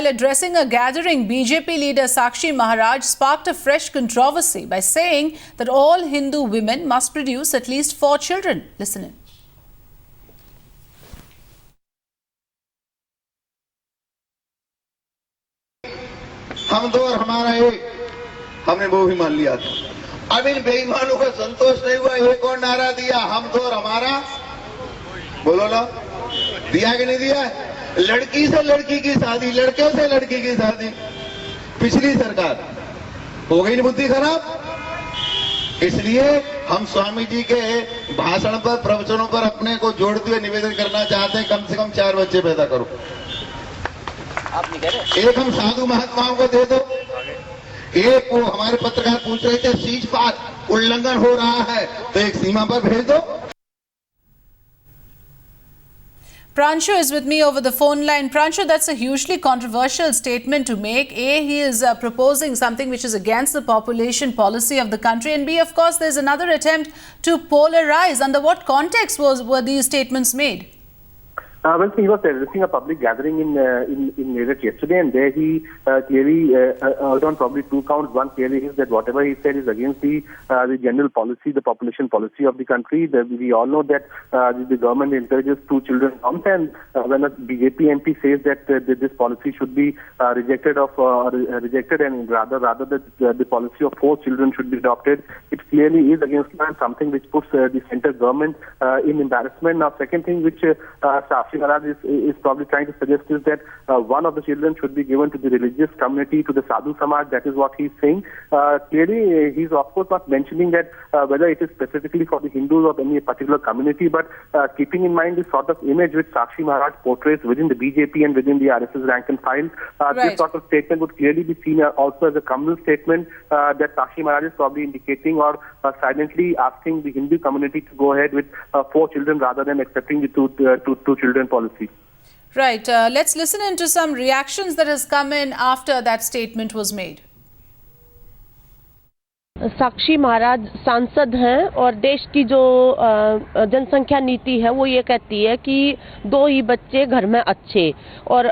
While addressing a gathering, BJP leader Sakshi Maharaj sparked a fresh controversy by saying that all Hindu women must produce at least 4 children. Listen in. हम दो और हमारा एक, हमने वो भी मान लिया था। अब इन बेईमानों को संतोष नहीं हुआ, एक और नारा दिया, हम दो और हमारा। बोलो ना, दिया कि नहीं दिया? लड़की से लड़की की शादी, लड़के से लड़की की शादी। पिछली सरकार हो गई बुद्धि खराब। इसलिए हम स्वामी जी के भाषण पर, प्रवचनों पर अपने को जोड़ते हुए निवेदन करना चाहते हैं, कम से कम 4 बच्चे पैदा करो। एक हम साधु महात्माओं को दे दो, एक वो हमारे पत्रकार पूछ रहे थे सीज पार उल्लंघन हो रहा है तो एक सीमा पर भेज दो। Pranshu is with me over the phone line. Pranshu, that's a hugely controversial statement to make. A, he is proposing something which is against the population policy of the country, and B, of course, there's another attempt to polarize. Under what context were these statements made? Well, he was addressing a public gathering in Meerut yesterday, and there he clearly urged on probably 2 counts. One clearly is that whatever he said is against the general policy, the population policy of the country. We all know that the government encourages 2 children norms, and when a BJP MP says that this policy should be rejected, and rather the policy of 4 children should be adopted, it clearly is against something which puts the centre government in embarrassment. Now, second thing which Sakshi Maharaj is probably trying to suggest is that one of the children should be given to the religious community, to the Sadhu Samaj. That is what he's saying. Clearly, he's of course not mentioning that whether it is specifically for the Hindus or any particular community, but keeping in mind the sort of image which Sakshi Maharaj portrays within the BJP and within the RSS rank and file, this sort of statement would clearly be seen also as a communal statement that Sakshi Maharaj is probably indicating or silently asking the Hindu community to go ahead with 4 children rather than accepting the two children policy. Right. Let's listen into some reactions that has come in after that statement was made. Sakshi Maharaj सांसद हैं और देश की जो जनसंख्या नीति है वो ये कहती है कि 2 ही बच्चे घर में अच्छे, और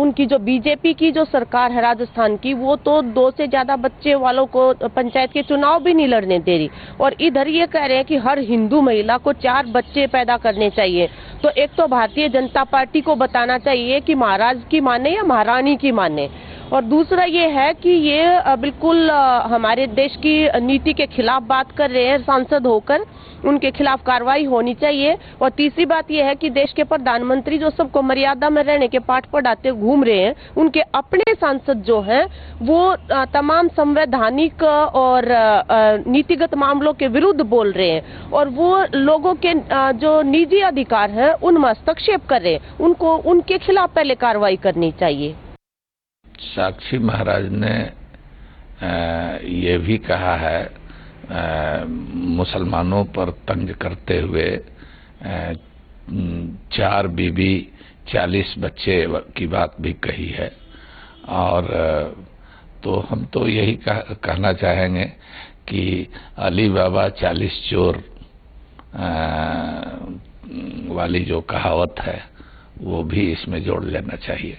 उनकी जो बीजेपी की जो सरकार है राजस्थान की, वो तो 2 से ज्यादा बच्चे वालों को पंचायत के चुनाव भी नहीं लड़ने दे रही, और इधर ये कह रहे हैं कि हर हिंदू महिला को 4 बच्चे पैदा करने चाहिए। तो एक तो भारतीय जनता पार्टी को बताना चाहिए कि महाराज की माने या महारानी की माने, और दूसरा ये है कि ये बिल्कुल हमारे देश की नीति के खिलाफ बात कर रहे हैं सांसद होकर, उनके खिलाफ कार्रवाई होनी चाहिए। और तीसरी बात ये है कि देश के प्रधानमंत्री जो सबको मर्यादा में रहने के पाठ पढ़ाते घूम रहे हैं, उनके अपने सांसद जो हैं वो तमाम संवैधानिक और नीतिगत मामलों के विरुद्ध बोल रहे हैं, और वो लोगों के जो निजी अधिकार हैं उनमें हस्तक्षेप कर रहे हैं। उनको उनके खिलाफ पहले कार्रवाई करनी चाहिए। साक्षी महाराज ने ये भी कहा है, मुसलमानों पर तंज करते हुए 4 बीबी 40 बच्चे की बात भी कही है, और तो हम तो यही कहना चाहेंगे कि अली बाबा 40 चोर वाली जो कहावत है वो भी इसमें जोड़ लेना चाहिए।